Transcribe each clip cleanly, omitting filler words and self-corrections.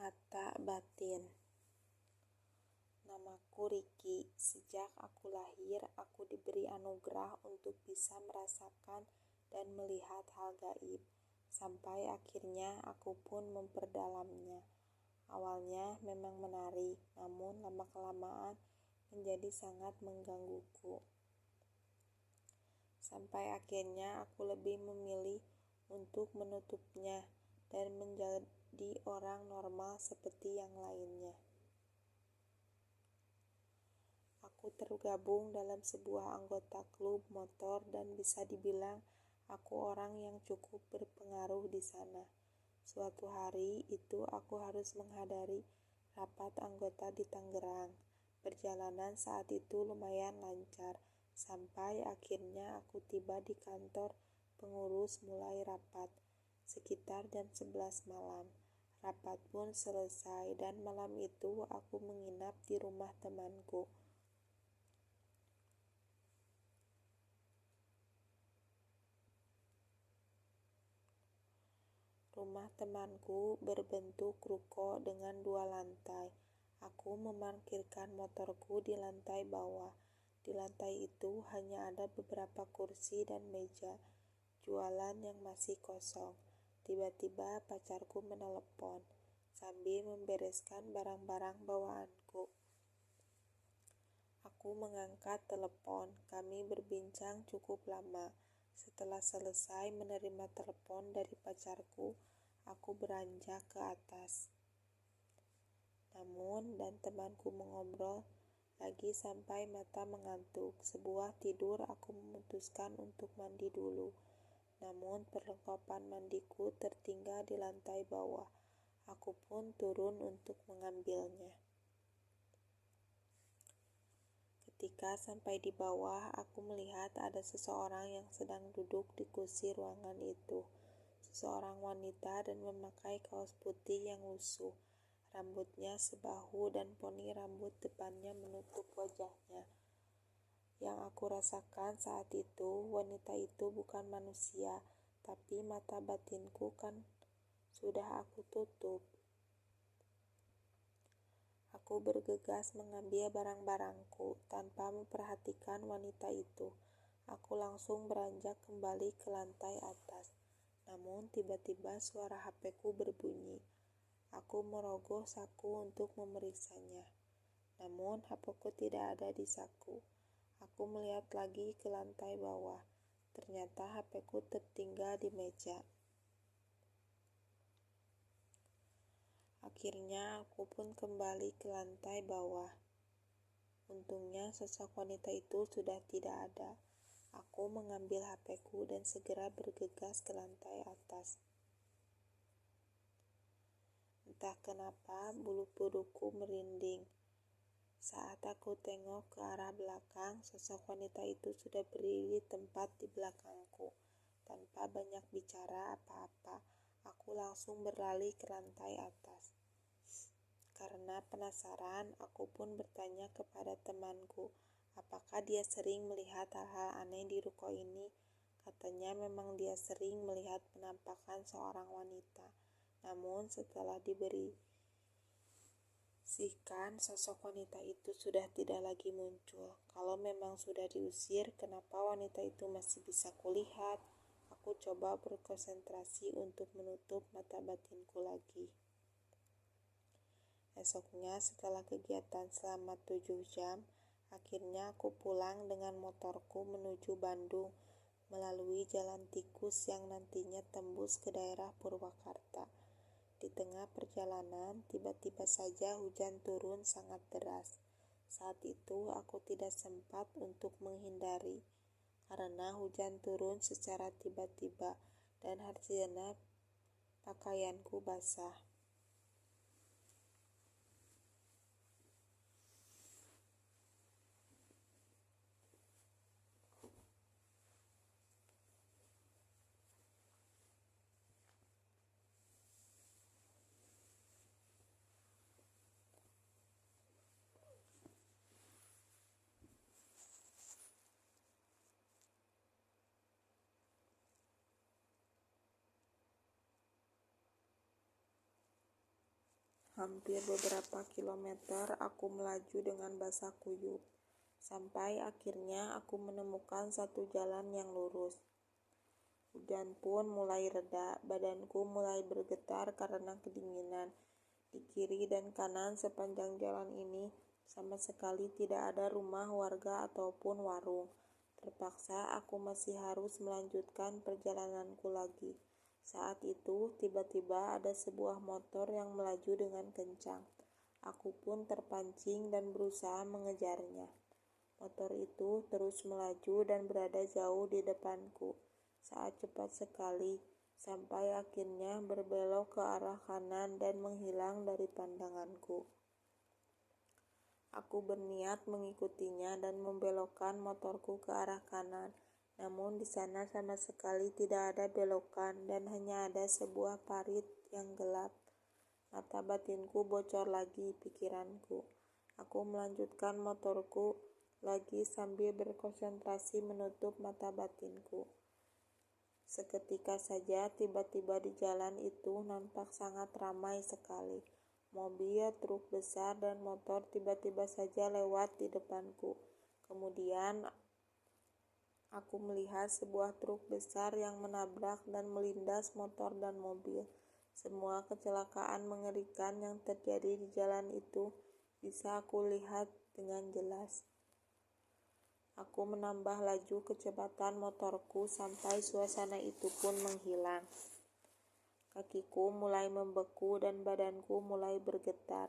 Mata batin. Namaku Riki. Sejak aku lahir, aku diberi anugerah untuk bisa merasakan dan melihat hal gaib. Sampai akhirnya aku pun memperdalamnya. Awalnya memang menarik, namun lama-kelamaan menjadi sangat menggangguku. Sampai akhirnya aku lebih memilih untuk menutupnya dan menjadi orang normal seperti yang lainnya. Aku tergabung dalam sebuah anggota klub motor dan bisa dibilang aku orang yang cukup berpengaruh di sana. Suatu hari itu aku harus menghadiri rapat anggota di Tangerang. Perjalanan saat itu lumayan lancar, sampai akhirnya aku tiba di kantor pengurus mulai rapat, sekitar jam 11 malam. Rapat pun selesai dan malam itu aku menginap di rumah temanku. Rumah temanku berbentuk ruko dengan 2 lantai. Aku memarkirkan motorku di lantai bawah. Di lantai itu hanya ada beberapa kursi dan meja jualan yang masih kosong. Tiba-tiba pacarku menelepon sambil membereskan barang-barang bawaanku. Aku mengangkat telepon. Kami berbincang cukup lama. Setelah selesai menerima telepon dari pacarku, aku beranjak ke atas. Namun dan temanku mengobrol lagi sampai mata mengantuk. Sebuah tidur aku memutuskan untuk mandi dulu. Namun perlengkapan mandiku tertinggal di lantai bawah. Aku pun turun untuk mengambilnya. Ketika sampai di bawah, aku melihat ada seseorang yang sedang duduk di kursi ruangan itu. Seseorang wanita dan memakai kaos putih yang lusuh. Rambutnya sebahu dan poni rambut depannya menutup wajahnya. Yang aku rasakan saat itu, wanita itu bukan manusia, tapi mata batinku kan sudah aku tutup. Aku bergegas mengambil barang-barangku tanpa memperhatikan wanita itu. Aku langsung beranjak kembali ke lantai atas. Namun tiba-tiba suara HP-ku berbunyi. Aku merogoh saku untuk memeriksanya. Namun HP-ku tidak ada di saku. Aku melihat lagi ke lantai bawah. Ternyata HP-ku tertinggal di meja. Akhirnya aku pun kembali ke lantai bawah. Untungnya sosok wanita itu sudah tidak ada. Aku mengambil HP-ku dan segera bergegas ke lantai atas. Entah kenapa bulu kuduku merinding. Saat aku tengok ke arah belakang, sosok wanita itu sudah berdiri tempat di belakangku. Tanpa banyak bicara apa-apa, aku langsung berlari ke lantai atas. Karena penasaran, aku pun bertanya kepada temanku, apakah dia sering melihat hal-hal aneh di ruko ini. Katanya memang dia sering melihat penampakan seorang wanita. Namun setelah dibersihkan, sosok wanita itu sudah tidak lagi muncul. Kalau memang sudah diusir, kenapa wanita itu masih bisa kulihat? Aku coba berkonsentrasi untuk menutup mata batinku lagi. Esoknya setelah kegiatan selama 7 jam, akhirnya aku pulang dengan motorku menuju Bandung melalui jalan tikus yang nantinya tembus ke daerah Purwakarta. Di tengah perjalanan, tiba-tiba saja hujan turun sangat deras. Saat itu aku tidak sempat untuk menghindari karena hujan turun secara tiba-tiba dan hasilnya pakaianku basah. hampir beberapa kilometer aku melaju dengan basah kuyup, sampai akhirnya aku menemukan satu jalan yang lurus. Hujan pun mulai reda, badanku mulai bergetar karena kedinginan. Di kiri dan kanan sepanjang jalan ini sama sekali tidak ada rumah warga ataupun warung. Terpaksa aku masih harus melanjutkan perjalananku lagi. Saat itu tiba-tiba ada sebuah motor yang melaju dengan kencang. Aku pun terpancing dan berusaha mengejarnya. Motor itu terus melaju dan berada jauh di depanku. Saat cepat sekali, sampai akhirnya berbelok ke arah kanan dan menghilang dari pandanganku. Aku berniat mengikutinya dan membelokkan motorku ke arah kanan. Namun di sana sama sekali tidak ada belokan dan hanya ada sebuah parit yang gelap. Mata batinku bocor lagi, pikiranku. Aku melanjutkan motorku lagi sambil berkonsentrasi menutup mata batinku. Seketika saja tiba-tiba di jalan itu nampak sangat ramai sekali. Mobil, truk besar, dan motor tiba-tiba saja lewat di depanku. Kemudian aku melihat sebuah truk besar yang menabrak dan melindas motor dan mobil. Semua kecelakaan mengerikan yang terjadi di jalan itu bisa aku lihat dengan jelas. Aku menambah laju kecepatan motorku sampai suasana itu pun menghilang. Kakiku mulai membeku dan badanku mulai bergetar.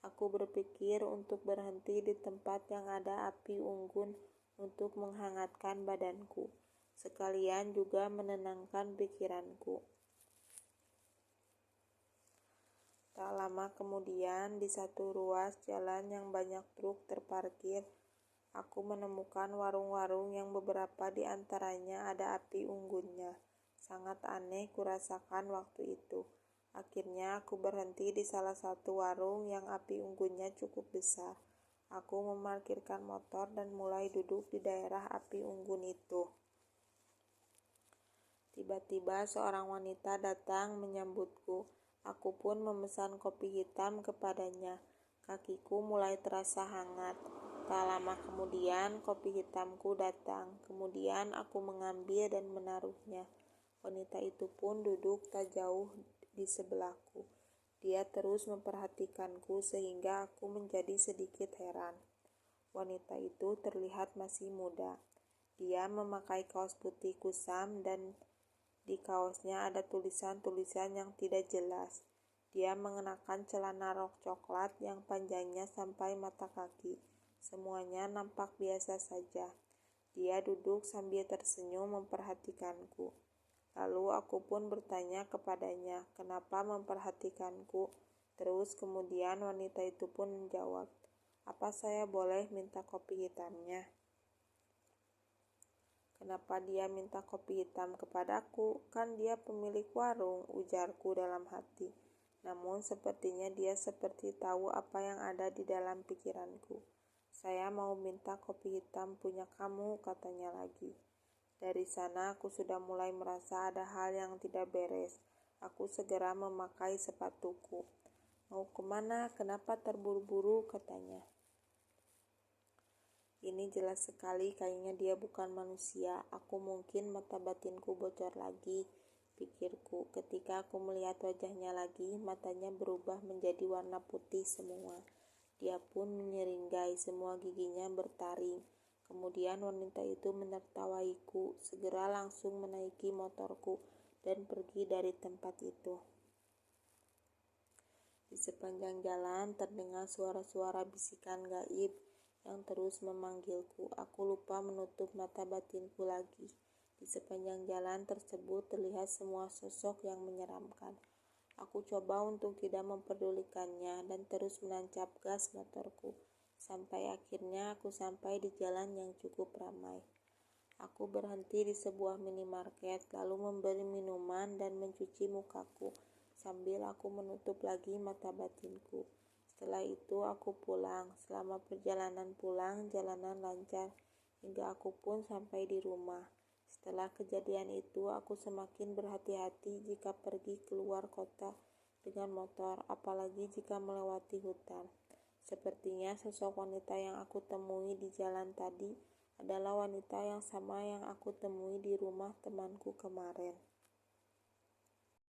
Aku berpikir untuk berhenti di tempat yang ada api unggun untuk menghangatkan badanku, sekalian juga menenangkan pikiranku. Tak lama kemudian, di satu ruas jalan yang banyak truk terparkir, aku menemukan warung-warung yang beberapa di antaranya ada api unggunnya. Sangat aneh kurasakan waktu itu. Akhirnya aku berhenti di salah satu warung yang api unggunnya cukup besar. Aku memarkirkan motor dan mulai duduk di daerah api unggun itu. Tiba-tiba seorang wanita datang menyambutku. Aku pun memesan kopi hitam kepadanya. Kakiku mulai terasa hangat. Tak lama kemudian kopi hitamku datang. Kemudian aku mengambil dan menaruhnya. Wanita itu pun duduk tak jauh di sebelahku. Dia terus memperhatikanku sehingga aku menjadi sedikit heran. Wanita itu terlihat masih muda. Dia memakai kaos putih kusam dan di kaosnya ada tulisan-tulisan yang tidak jelas. Dia mengenakan celana rok coklat yang panjangnya sampai mata kaki. Semuanya nampak biasa saja. Dia duduk sambil tersenyum memperhatikanku. Lalu aku pun bertanya kepadanya, kenapa memperhatikanku? Terus kemudian wanita itu pun menjawab, apa saya boleh minta kopi hitamnya? Kenapa dia minta kopi hitam kepadaku? Kan dia pemilik warung, ujarku dalam hati. Namun sepertinya dia seperti tahu apa yang ada di dalam pikiranku. Saya mau minta kopi hitam punya kamu, katanya lagi. Dari sana aku sudah mulai merasa ada hal yang tidak beres. Aku segera memakai sepatuku. Mau kemana? Kenapa terburu-buru? Katanya. Ini jelas sekali kayaknya dia bukan manusia. Aku mungkin mata batinku bocor lagi, pikirku. Ketika aku melihat wajahnya lagi, matanya berubah menjadi warna putih semua. Dia pun menyeringai, semua giginya bertaring. Kemudian wanita itu menertawaiku, segera langsung menaiki motorku dan pergi dari tempat itu. Di sepanjang jalan terdengar suara-suara bisikan gaib yang terus memanggilku. Aku lupa menutup mata batinku lagi. Di sepanjang jalan tersebut terlihat semua sosok yang menyeramkan. Aku coba untuk tidak memperdulikannya dan terus menancap gas motorku. Sampai akhirnya aku sampai di jalan yang cukup ramai. Aku berhenti di sebuah minimarket, lalu membeli minuman dan mencuci mukaku, sambil aku menutup lagi mata batinku. Setelah itu aku pulang. Selama perjalanan pulang, jalanan lancar, hingga aku pun sampai di rumah. Setelah kejadian itu, aku semakin berhati-hati jika pergi keluar kota dengan motor, apalagi jika melewati hutan. Sepertinya sosok wanita yang aku temui di jalan tadi adalah wanita yang sama yang aku temui di rumah temanku kemarin.